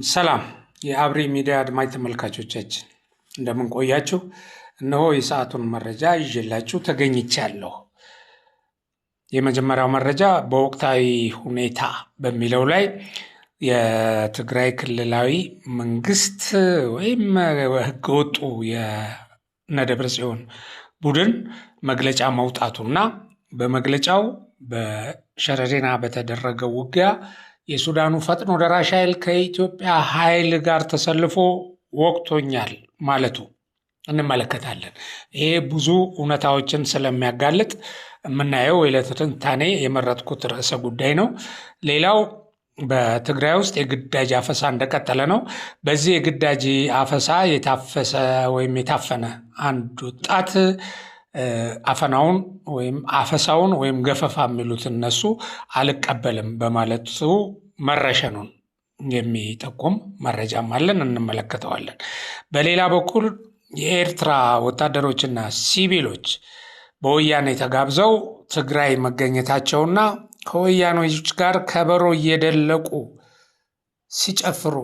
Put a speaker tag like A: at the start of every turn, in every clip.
A: ሰላም የአብሪ ሚዲያ አድማጭ ተመልካቾቻችን እንደምን ቆያችሁ? እነሆ የሰዓቱን መረጃ ይዤላችሁ ተገኝቻለሁ። የመጀመሪያው መረጃ በወቅታዊ ሁኔታ በሚለው ላይ የትግራይ ክልላዊ መንግስት ወይም ህገወጡ የደብረጽዮን ቡድን መግለጫ መውጣቱና በመግለጫው በሸረሪና በተደረገው ውጊያ የሱዳኑ ፈጥኖ ደራሽ ኃይል ከኢትዮጵያ ኃይል ጋር ተሰልፎ ወቅቶኛል ማለቱ እንመለከታለን። ይሄ ብዙ እውነታዎችን ስለሚያጋልጥ የምናየው የለትንታኔ የመረጥኩት ርዕሰ ጉዳይ ነው። ሌላው በትግራይ ውስጥ የግዳጅ አፈሳ እንደቀጠለ ነው። በዚህ የግዳጅ አፈሳ የታፈሰ ወይም የታፈነ አንድ ወጣት አፈናውን ወይም አፈሳውን ወይም ገፈፋ የሚሉት እነሱ አልቀበልም በማለቱ መረሸኑን የሚጠቁም መረጃም አለን፣ እንመለከተዋለን። በሌላ በኩል የኤርትራ ወታደሮችና ሲቪሎች በወያኔ ተጋብዘው ትግራይ መገኘታቸውና ከወያኔዎች ጋር ከበሮ እየደለቁ ሲጨፍሩ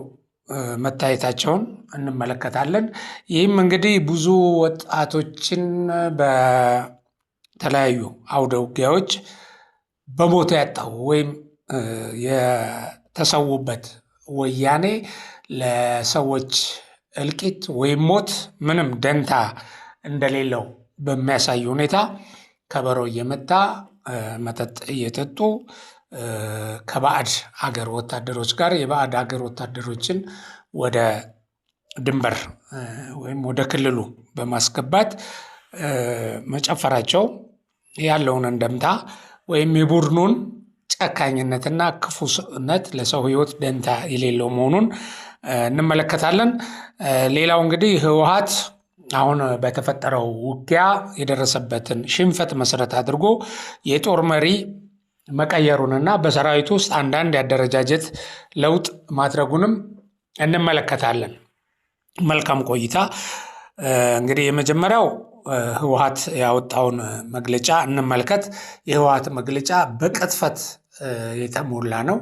A: መታየታቸውን እንመለከታለን። ይህም እንግዲህ ብዙ ወጣቶችን በተለያዩ አውደ ውጊያዎች በሞት ያጣው ወይም የተሰዉበት ወያኔ ለሰዎች እልቂት ወይም ሞት ምንም ደንታ እንደሌለው በሚያሳይ ሁኔታ ከበሮ እየመታ መጠጥ እየጠጡ ከባዕድ አገር ወታደሮች ጋር የባዕድ አገር ወታደሮችን ወደ ድንበር ወይም ወደ ክልሉ በማስገባት መጨፈራቸው ያለውን እንደምታ ወይም የቡድኑን ጨካኝነትና ክፉነት ለሰው ሕይወት ደንታ የሌለው መሆኑን እንመለከታለን። ሌላው እንግዲህ ህወሓት አሁን በተፈጠረው ውጊያ የደረሰበትን ሽንፈት መሰረት አድርጎ የጦር መሪ መቀየሩንና በሰራዊቱ ውስጥ አንዳንድ ያደረጃጀት ለውጥ ማድረጉንም እንመለከታለን። መልካም ቆይታ። እንግዲህ የመጀመሪያው ህወሓት ያወጣውን መግለጫ እንመልከት። የህወሓት መግለጫ በቅጥፈት የተሞላ ነው።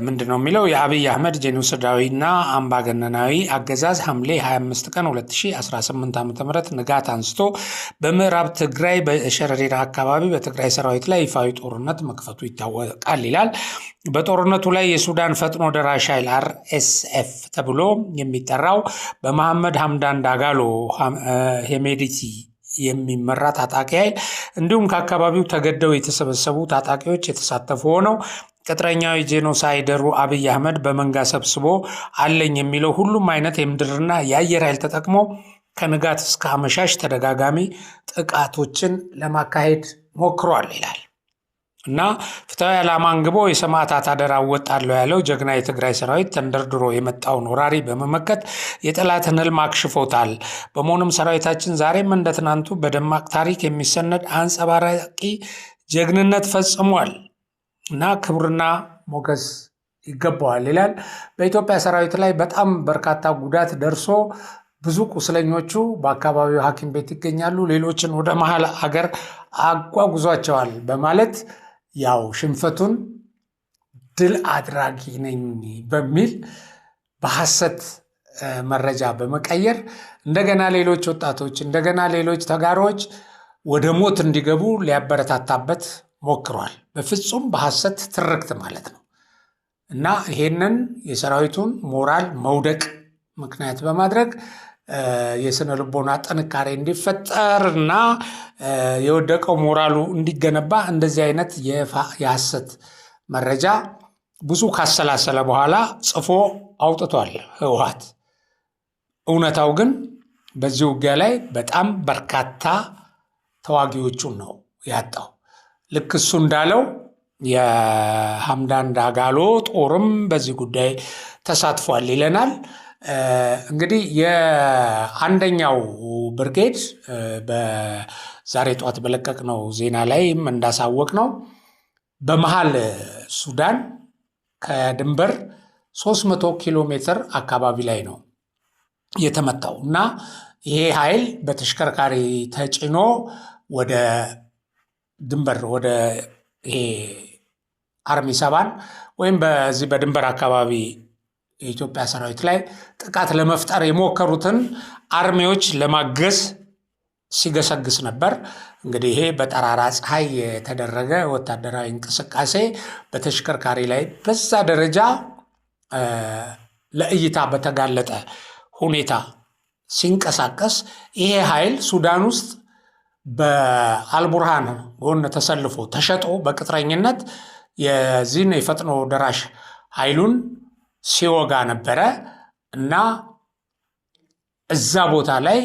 A: ምንድነው የሚለው? የአብይ አህመድ ጄኖሳይዳዊና አምባገነናዊ አገዛዝ ሐምሌ 25 ቀን 2018 ዓ.ም ንጋት አንስቶ በምዕራብ ትግራይ በሸረሪራ አካባቢ በትግራይ ሰራዊት ላይ ይፋዊ ጦርነት መክፈቱ ይታወቃል ይላል። በጦርነቱ ላይ የሱዳን ፈጥኖ ደራሽ ኃይል RSF ተብሎ የሚጠራው በመሐመድ ሐምዳን ዳጋሎ ሄሜዲቲ የሚመራ ታጣቂ ኃይል እንዲሁም ከአካባቢው ተገደው የተሰበሰቡ ታጣቂዎች የተሳተፉ ሆነው ቅጥረኛዊ ጄኖሳይደሩ አብይ አህመድ በመንጋ ሰብስቦ አለኝ የሚለው ሁሉም አይነት የምድርና የአየር ኃይል ተጠቅሞ ከንጋት እስከ አመሻሽ ተደጋጋሚ ጥቃቶችን ለማካሄድ ሞክሯል ይላል እና ፍትሐዊ ዓላማ አንግቦ የሰማዕታት አደራ እወጣለሁ ያለው ጀግና የትግራይ ሰራዊት ተንደርድሮ የመጣውን ወራሪ በመመከት የጠላትን ህልም አክሽፎታል። በመሆኑም ሰራዊታችን ዛሬም እንደ ትናንቱ በደማቅ ታሪክ የሚሰነድ አንጸባራቂ ጀግንነት ፈጽሟል እና ክብርና ሞገስ ይገባዋል ይላል። በኢትዮጵያ ሰራዊት ላይ በጣም በርካታ ጉዳት ደርሶ ብዙ ቁስለኞቹ በአካባቢው ሐኪም ቤት ይገኛሉ። ሌሎችን ወደ መሀል አገር አጓጉዟቸዋል በማለት ያው ሽንፈቱን ድል አድራጊ ነኝ በሚል በሐሰት መረጃ በመቀየር እንደገና ሌሎች ወጣቶች እንደገና ሌሎች ተጋሮች ወደ ሞት እንዲገቡ ሊያበረታታበት ሞክሯል። በፍጹም በሐሰት ትርክት ማለት ነው እና ይሄንን የሰራዊቱን ሞራል መውደቅ ምክንያት በማድረግ የስነ ልቦና ጥንካሬ እንዲፈጠር እና የወደቀው ሞራሉ እንዲገነባ እንደዚህ አይነት የሐሰት መረጃ ብዙ ካሰላሰለ በኋላ ጽፎ አውጥቷል ህወሓት። እውነታው ግን በዚህ ውጊያ ላይ በጣም በርካታ ተዋጊዎቹን ነው ያጣው። ልክ እሱ እንዳለው የሐምዳን ዳጋሎ ጦርም በዚህ ጉዳይ ተሳትፏል ይለናል። እንግዲህ የአንደኛው ብርጌድ በዛሬ ጠዋት በለቀቅነው ዜና ላይም እንዳሳወቅ ነው በመሃል ሱዳን ከድንበር 300 ኪሎ ሜትር አካባቢ ላይ ነው የተመታው እና ይሄ ኃይል በተሽከርካሪ ተጭኖ ወደ ድንበር ወደ ይሄ አርሚ ሰባን ወይም በዚህ በድንበር አካባቢ የኢትዮጵያ ሰራዊት ላይ ጥቃት ለመፍጠር የሞከሩትን አርሚዎች ለማገዝ ሲገሰግስ ነበር። እንግዲህ ይሄ በጠራራ ፀሐይ የተደረገ ወታደራዊ እንቅስቃሴ በተሽከርካሪ ላይ በዛ ደረጃ ለእይታ በተጋለጠ ሁኔታ ሲንቀሳቀስ ይሄ ኃይል ሱዳን ውስጥ በአልቡርሃን ጎን ተሰልፎ ተሸጦ በቅጥረኝነት የዚህን የፈጥኖ ደራሽ ኃይሉን ሲወጋ ነበረ እና እዛ ቦታ ላይ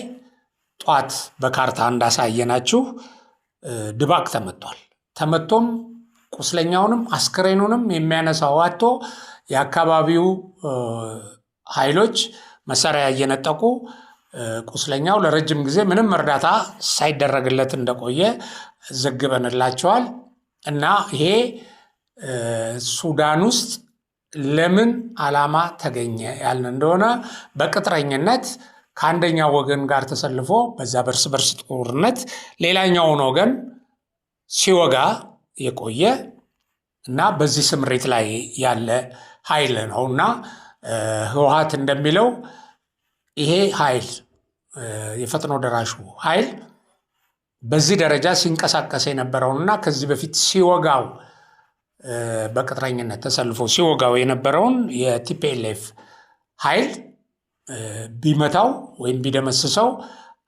A: ጧት በካርታ እንዳሳየናችሁ ድባቅ ተመቷል። ተመቶም ቁስለኛውንም አስክሬኑንም የሚያነሳው አጥቶ የአካባቢው ኃይሎች መሳሪያ እየነጠቁ ቁስለኛው ለረጅም ጊዜ ምንም እርዳታ ሳይደረግለት እንደቆየ ዘግበንላቸዋል። እና ይሄ ሱዳን ውስጥ ለምን ዓላማ ተገኘ ያልን እንደሆነ በቅጥረኝነት ከአንደኛው ወገን ጋር ተሰልፎ በዛ በርስ በርስ ጦርነት ሌላኛውን ወገን ሲወጋ የቆየ እና በዚህ ስምሪት ላይ ያለ ኃይል ነው እና ህወሓት እንደሚለው ይሄ ኃይል የፈጥኖ ደራሹ ኃይል በዚህ ደረጃ ሲንቀሳቀስ የነበረውንና ከዚህ በፊት ሲወጋው በቅጥረኝነት ተሰልፎ ሲወጋው የነበረውን የቲፒኤልኤፍ ኃይል ቢመታው ወይም ቢደመስሰው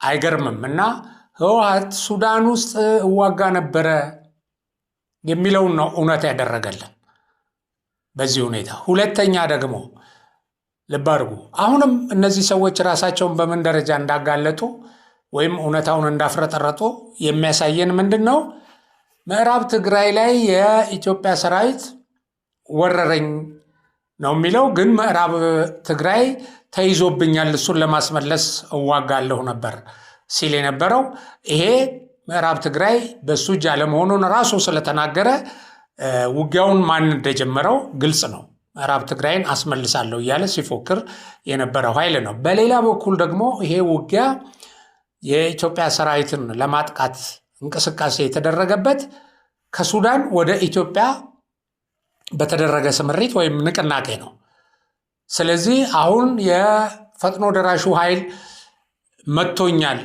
A: አይገርምም እና ህወሓት ሱዳን ውስጥ እዋጋ ነበረ የሚለውን ነው እውነት ያደረገልን በዚህ ሁኔታ። ሁለተኛ ደግሞ ልብ አድርጉ፣ አሁንም እነዚህ ሰዎች ራሳቸውን በምን ደረጃ እንዳጋለጡ ወይም እውነታውን እንዳፍረጠረጡ የሚያሳየን ምንድን ነው? ምዕራብ ትግራይ ላይ የኢትዮጵያ ሰራዊት ወረረኝ ነው የሚለው፣ ግን ምዕራብ ትግራይ ተይዞብኛል እሱን ለማስመለስ እዋጋለሁ ነበር ሲል የነበረው ይሄ ምዕራብ ትግራይ በሱ እጅ አለመሆኑን ራሱ ስለተናገረ ውጊያውን ማን እንደጀመረው ግልጽ ነው። ምዕራብ ትግራይን አስመልሳለሁ እያለ ሲፎክር የነበረው ኃይል ነው። በሌላ በኩል ደግሞ ይሄ ውጊያ የኢትዮጵያ ሰራዊትን ለማጥቃት እንቅስቃሴ የተደረገበት ከሱዳን ወደ ኢትዮጵያ በተደረገ ስምሪት ወይም ንቅናቄ ነው። ስለዚህ አሁን የፈጥኖ ደራሹ ኃይል መጥቶኛል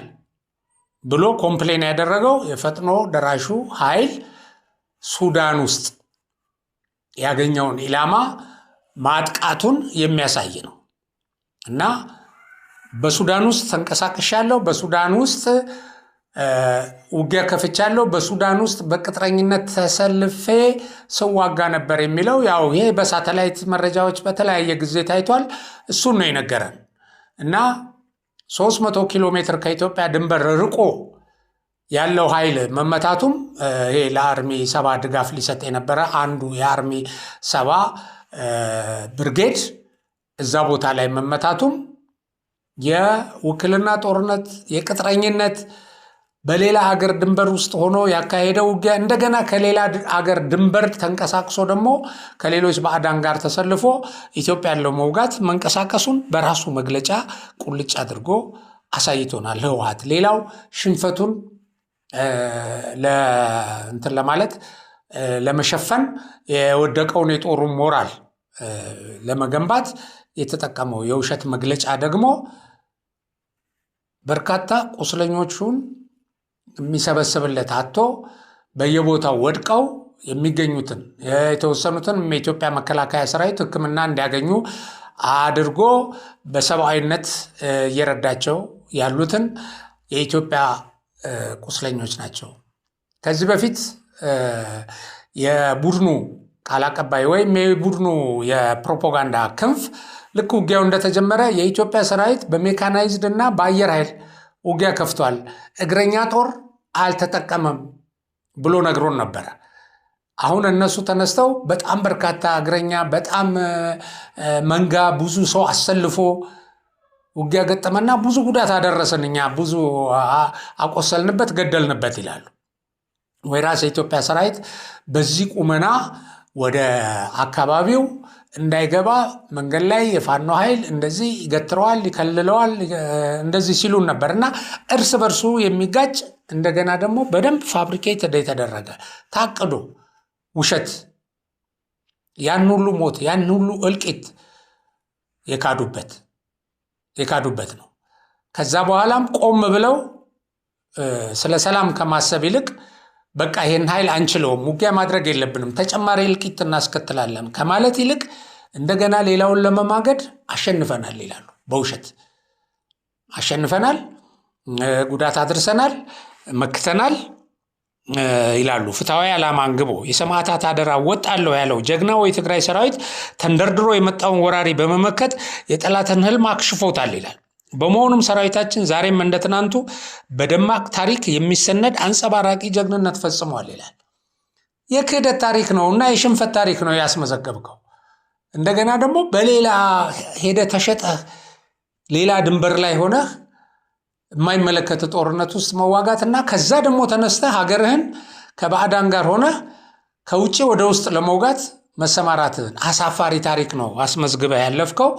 A: ብሎ ኮምፕሌን ያደረገው የፈጥኖ ደራሹ ኃይል ሱዳን ውስጥ ያገኘውን ኢላማ ማጥቃቱን የሚያሳይ ነው እና በሱዳን ውስጥ ተንቀሳቅሻለሁ፣ በሱዳን ውስጥ ውጊያ ከፍቻለሁ፣ በሱዳን ውስጥ በቅጥረኝነት ተሰልፌ ስዋጋ ነበር የሚለው ያው ይሄ በሳተላይት መረጃዎች በተለያየ ጊዜ ታይቷል። እሱን ነው የነገረን እና 300 ኪሎ ሜትር ከኢትዮጵያ ድንበር ርቆ ያለው ኃይል መመታቱም ይሄ ለአርሚ 7 ድጋፍ ሊሰጥ የነበረ አንዱ የአርሚ 7 ብርጌድ እዛ ቦታ ላይ መመታቱም የውክልና ጦርነት የቅጥረኝነት በሌላ ሀገር ድንበር ውስጥ ሆኖ ያካሄደው ውጊያ እንደገና ከሌላ ሀገር ድንበር ተንቀሳቅሶ ደግሞ ከሌሎች ባዕዳን ጋር ተሰልፎ ኢትዮጵያ ያለው መውጋት መንቀሳቀሱን በራሱ መግለጫ ቁልጭ አድርጎ አሳይቶናል ህወሓት። ሌላው ሽንፈቱን ለማለት ለመሸፈን የወደቀውን የጦሩን ሞራል ለመገንባት የተጠቀመው የውሸት መግለጫ ደግሞ በርካታ ቁስለኞቹን የሚሰበስብለት አጥቶ በየቦታው ወድቀው የሚገኙትን የተወሰኑትን የኢትዮጵያ መከላከያ ሰራዊት ሕክምና እንዲያገኙ አድርጎ በሰብአዊነት እየረዳቸው ያሉትን የኢትዮጵያ ቁስለኞች ናቸው። ከዚህ በፊት የቡድኑ ቃል አቀባይ ወይም የቡድኑ የፕሮፓጋንዳ ክንፍ ልክ ውጊያው እንደተጀመረ የኢትዮጵያ ሰራዊት በሜካናይዝድ እና በአየር ኃይል ውጊያ ከፍቷል፣ እግረኛ ጦር አልተጠቀመም ብሎ ነግሮን ነበረ። አሁን እነሱ ተነስተው በጣም በርካታ እግረኛ በጣም መንጋ ብዙ ሰው አሰልፎ ውጊያ ገጠመና ብዙ ጉዳት አደረሰን፣ እኛ ብዙ አቆሰልንበት፣ ገደልንበት ይላሉ። ወይራስ የኢትዮጵያ ሰራዊት በዚህ ቁመና ወደ አካባቢው እንዳይገባ መንገድ ላይ የፋኖ ኃይል እንደዚህ ይገትረዋል፣ ይከልለዋል እንደዚህ ሲሉን ነበር እና እርስ በርሱ የሚጋጭ እንደገና ደግሞ በደንብ ፋብሪኬት የተደረገ ታቅዶ ውሸት ያን ሁሉ ሞት ያን ሁሉ እልቂት የካዱበት ነው። ከዛ በኋላም ቆም ብለው ስለ ሰላም ከማሰብ ይልቅ በቃ ይሄን ኃይል አንችለውም፣ ውጊያ ማድረግ የለብንም፣ ተጨማሪ እልቂት እናስከትላለን ከማለት ይልቅ እንደገና ሌላውን ለመማገድ አሸንፈናል ይላሉ። በውሸት አሸንፈናል፣ ጉዳት አድርሰናል፣ መክተናል ይላሉ። ፍትሐዊ ዓላማ አንግቦ የሰማዕታት አደራ ወጣለሁ ያለው ጀግናው የትግራይ ሰራዊት ተንደርድሮ የመጣውን ወራሪ በመመከት የጠላትን ህልም አክሽፎታል ይላል። በመሆኑም ሰራዊታችን ዛሬም እንደ ትናንቱ በደማቅ ታሪክ የሚሰነድ አንጸባራቂ ጀግንነት ፈጽሟል ይላል። የክህደት ታሪክ ነው እና የሽንፈት ታሪክ ነው ያስመዘገብከው። እንደገና ደግሞ በሌላ ሄደ ተሸጠህ ሌላ ድንበር ላይ ሆነህ የማይመለከት ጦርነት ውስጥ መዋጋትና ከዛ ደግሞ ተነስተህ ሀገርህን ከባዕዳን ጋር ሆነህ ከውጭ ወደ ውስጥ ለመውጋት መሰማራትህን አሳፋሪ ታሪክ ነው አስመዝግበህ ያለፍከው።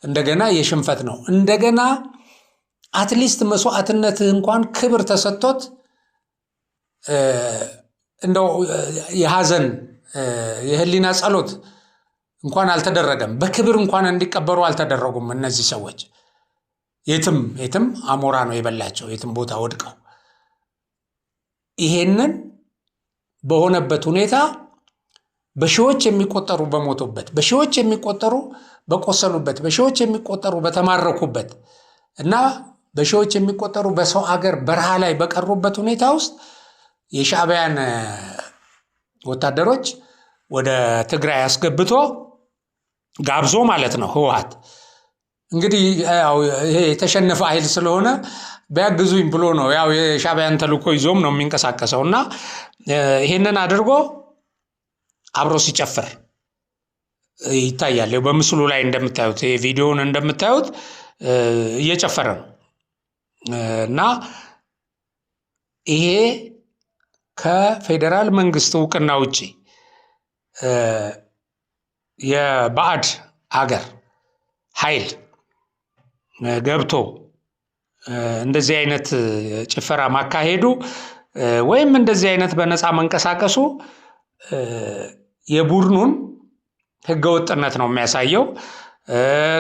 A: እንደገና የሽንፈት ነው። እንደገና አትሊስት መስዋዕትነትህ እንኳን ክብር ተሰጥቶት እንደው የሐዘን የህሊና ጸሎት እንኳን አልተደረገም። በክብር እንኳን እንዲቀበሩ አልተደረጉም። እነዚህ ሰዎች የትም አሞራ ነው የበላቸው፣ የትም ቦታ ወድቀው። ይሄንን በሆነበት ሁኔታ በሺዎች የሚቆጠሩ በሞቱበት፣ በሺዎች የሚቆጠሩ በቆሰሉበት፣ በሺዎች የሚቆጠሩ በተማረኩበት እና በሺዎች የሚቆጠሩ በሰው አገር በረሃ ላይ በቀሩበት ሁኔታ ውስጥ የሻዕቢያን ወታደሮች ወደ ትግራይ አስገብቶ ጋብዞ ማለት ነው ህወሓት እንግዲህ ይሄ የተሸነፈ ኃይል ስለሆነ ቢያግዙኝ ብሎ ነው ያው የሻዕቢያን ተልእኮ ይዞም ነው የሚንቀሳቀሰው እና ይሄንን አድርጎ አብሮ ሲጨፍር ይታያል። በምስሉ ላይ እንደምታዩት ቪዲዮውን እንደምታዩት እየጨፈረ ነው እና ይሄ ከፌዴራል መንግስት እውቅና ውጪ የባዕድ አገር ኃይል ገብቶ እንደዚህ አይነት ጭፈራ ማካሄዱ ወይም እንደዚህ አይነት በነፃ መንቀሳቀሱ የቡድኑን ህገወጥነት ነው የሚያሳየው።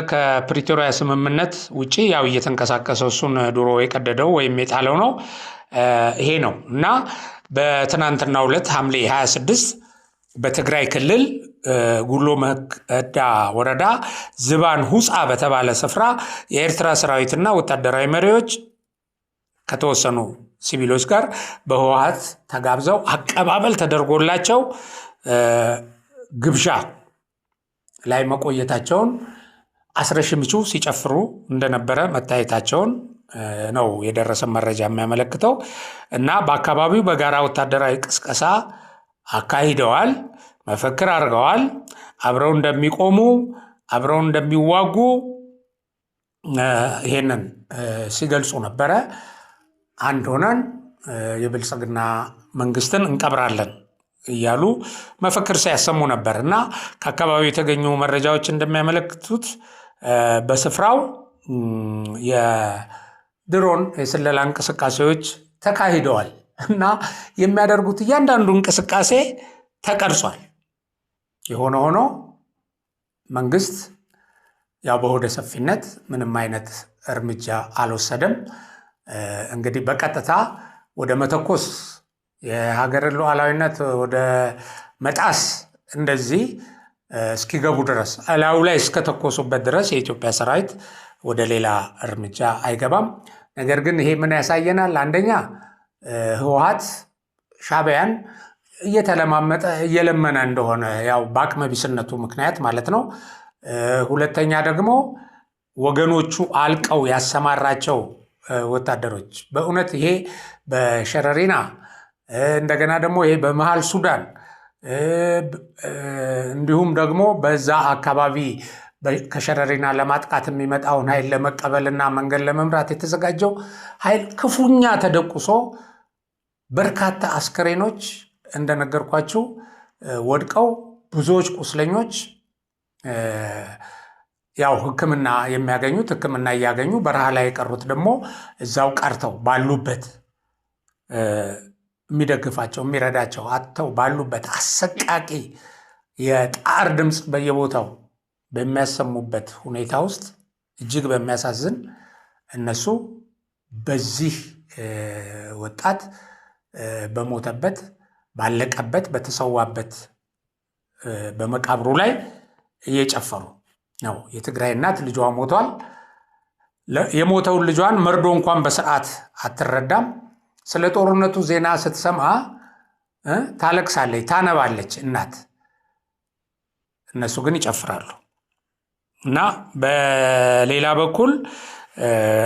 A: ከፕሪቶሪያ ስምምነት ውጪ ያው እየተንቀሳቀሰው እሱን ድሮ የቀደደው ወይም የጣለው ነው ይሄ ነው እና በትናንትናው ዕለት ሐምሌ 26 በትግራይ ክልል ጉሎ መቅዳ ወረዳ ዝባን ሁፃ በተባለ ስፍራ የኤርትራ ሰራዊትና ወታደራዊ መሪዎች ከተወሰኑ ሲቪሎች ጋር በህወሓት ተጋብዘው አቀባበል ተደርጎላቸው ግብዣ ላይ መቆየታቸውን አስረሽ ምቹ ሲጨፍሩ እንደነበረ መታየታቸውን ነው የደረሰ መረጃ የሚያመለክተው እና በአካባቢው በጋራ ወታደራዊ ቅስቀሳ አካሂደዋል፣ መፈክር አድርገዋል፣ አብረው እንደሚቆሙ አብረው እንደሚዋጉ ይሄንን ሲገልጹ ነበረ። አንድ ሆነን የብልጽግና መንግስትን እንቀብራለን እያሉ መፈክር ሲያሰሙ ነበር እና ከአካባቢው የተገኙ መረጃዎች እንደሚያመለክቱት በስፍራው የድሮን የስለላ እንቅስቃሴዎች ተካሂደዋል እና የሚያደርጉት እያንዳንዱ እንቅስቃሴ ተቀርጿል። የሆነ ሆኖ መንግስት ያው በሆደ ሰፊነት ምንም አይነት እርምጃ አልወሰደም። እንግዲህ በቀጥታ ወደ መተኮስ የሀገርን ሉዓላዊነት ወደ መጣስ እንደዚህ እስኪገቡ ድረስ እላዩ ላይ እስከተኮሱበት ድረስ የኢትዮጵያ ሰራዊት ወደ ሌላ እርምጃ አይገባም። ነገር ግን ይሄ ምን ያሳየናል? አንደኛ ህወሓት ሻዕቢያን እየተለማመጠ እየለመነ እንደሆነ ያው በአቅመ ቢስነቱ ምክንያት ማለት ነው። ሁለተኛ ደግሞ ወገኖቹ አልቀው ያሰማራቸው ወታደሮች በእውነት ይሄ በሸረሪና እንደገና ደግሞ ይሄ በመሃል ሱዳን እንዲሁም ደግሞ በዛ አካባቢ ከሸረሪና ለማጥቃት የሚመጣውን ኃይል ለመቀበልና መንገድ ለመምራት የተዘጋጀው ኃይል ክፉኛ ተደቁሶ በርካታ አስከሬኖች እንደነገርኳችሁ ወድቀው ብዙዎች ቁስለኞች ያው ሕክምና የሚያገኙት ሕክምና እያገኙ በረሃ ላይ የቀሩት ደግሞ እዛው ቀርተው ባሉበት የሚደግፋቸው የሚረዳቸው አጥተው ባሉበት አሰቃቂ የጣር ድምፅ በየቦታው በሚያሰሙበት ሁኔታ ውስጥ እጅግ በሚያሳዝን እነሱ በዚህ ወጣት በሞተበት ባለቀበት በተሰዋበት በመቃብሩ ላይ እየጨፈሩ ነው። የትግራይ እናት ልጇ ሞቷል። የሞተውን ልጇን መርዶ እንኳን በስርዓት አትረዳም። ስለ ጦርነቱ ዜና ስትሰማ ታለቅሳለች፣ ታነባለች እናት። እነሱ ግን ይጨፍራሉ። እና በሌላ በኩል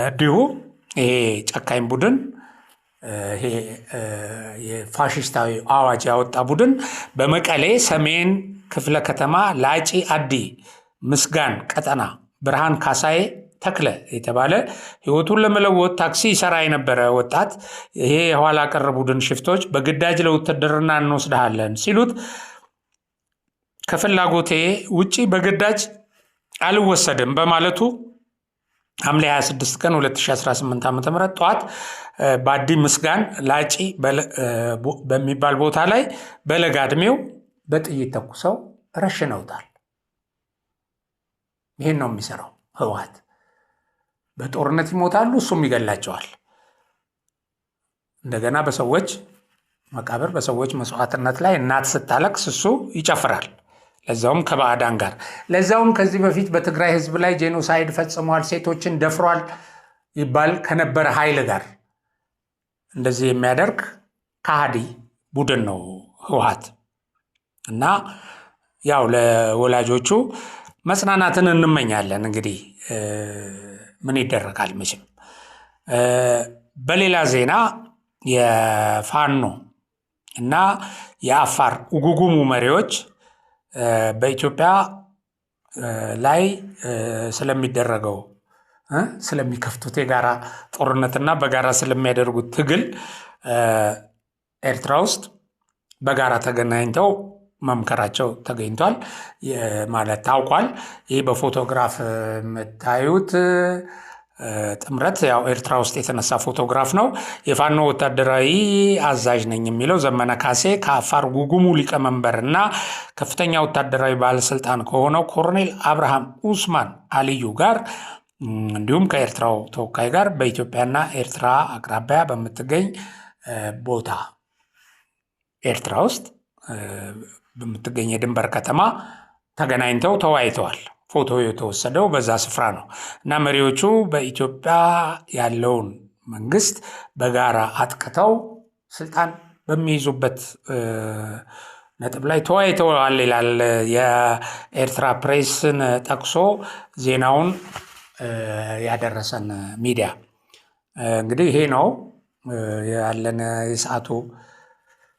A: እንዲሁ ይሄ ጨካኝ ቡድን ይሄ የፋሽስታዊ አዋጅ ያወጣ ቡድን በመቀሌ ሰሜን ክፍለ ከተማ ላጪ አዲ ምስጋን ቀጠና ብርሃን ካሳዬ ተክለ የተባለ ህይወቱን ለመለወጥ ታክሲ ይሰራ የነበረ ወጣት ይሄ የኋላ ቀር ቡድን ሽፍቶች በግዳጅ ለውትድርና እንወስድሃለን ሲሉት ከፍላጎቴ ውጪ በግዳጅ አልወሰድም በማለቱ ሐምሌ 26 ቀን 2018 ዓ.ም ጠዋት በአዲ ምስጋን ላጪ በሚባል ቦታ ላይ በለጋ ዕድሜው በጥይት ተኩሰው ረሽነውታል። ይሄን ነው የሚሰራው ህወሓት። በጦርነት ይሞታሉ፣ እሱም ይገላቸዋል። እንደገና በሰዎች መቃብር በሰዎች መስዋዕትነት ላይ እናት ስታለቅስ እሱ ይጨፍራል። ለዛውም ከባዕዳን ጋር፣ ለዛውም ከዚህ በፊት በትግራይ ህዝብ ላይ ጄኖሳይድ ፈጽሟል፣ ሴቶችን ደፍሯል ይባል ከነበረ ኃይል ጋር እንደዚህ የሚያደርግ ከሃዲ ቡድን ነው ህወሓት። እና ያው ለወላጆቹ መጽናናትን እንመኛለን። እንግዲህ ምን ይደረጋል መቼም። በሌላ ዜና የፋኖ እና የአፋር ጉጉሙ መሪዎች በኢትዮጵያ ላይ ስለሚደረገው ስለሚከፍቱት የጋራ ጦርነትና በጋራ ስለሚያደርጉት ትግል ኤርትራ ውስጥ በጋራ ተገናኝተው መምከራቸው ተገኝቷል ማለት ታውቋል። ይህ በፎቶግራፍ የምታዩት ጥምረት ያው ኤርትራ ውስጥ የተነሳ ፎቶግራፍ ነው። የፋኖ ወታደራዊ አዛዥ ነኝ የሚለው ዘመነ ካሴ ከአፋር ጉጉሙ ሊቀመንበር እና ከፍተኛ ወታደራዊ ባለስልጣን ከሆነው ኮሎኔል አብርሃም ኡስማን አልዩ ጋር እንዲሁም ከኤርትራው ተወካይ ጋር በኢትዮጵያና ኤርትራ አቅራቢያ በምትገኝ ቦታ ኤርትራ ውስጥ በምትገኝ የድንበር ከተማ ተገናኝተው ተወያይተዋል። ፎቶ የተወሰደው በዛ ስፍራ ነው እና መሪዎቹ በኢትዮጵያ ያለውን መንግስት በጋራ አጥቅተው ስልጣን በሚይዙበት ነጥብ ላይ ተወያይተዋል ይላል የኤርትራ ፕሬስን ጠቅሶ ዜናውን ያደረሰን ሚዲያ። እንግዲህ ይሄ ነው ያለን የሰዓቱ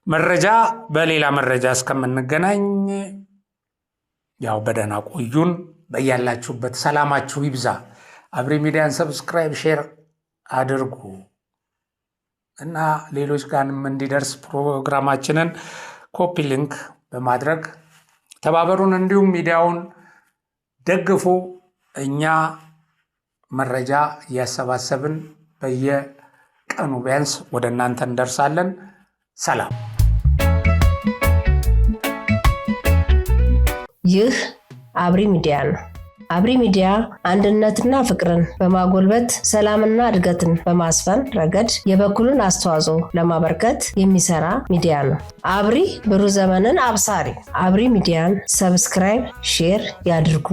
A: መረጃ። በሌላ መረጃ እስከምንገናኝ ያው በደህና ቆዩን። በያላችሁበት ሰላማችሁ ይብዛ። አብሪ ሚዲያን ሰብስክራይብ፣ ሼር አድርጉ እና ሌሎች ጋርም እንዲደርስ ፕሮግራማችንን ኮፒ ሊንክ በማድረግ ተባበሩን። እንዲሁም ሚዲያውን ደግፉ። እኛ መረጃ እያሰባሰብን በየቀኑ ቢያንስ ወደ እናንተ እንደርሳለን። ሰላም።
B: ይህ አብሪ ሚዲያ ነው። አብሪ ሚዲያ አንድነትና ፍቅርን በማጎልበት ሰላምና እድገትን በማስፈን ረገድ የበኩሉን አስተዋጽኦ ለማበርከት የሚሰራ ሚዲያ ነው። አብሪ ብሩህ ዘመንን አብሳሪ። አብሪ ሚዲያን ሰብስክራይብ፣ ሼር ያድርጉ።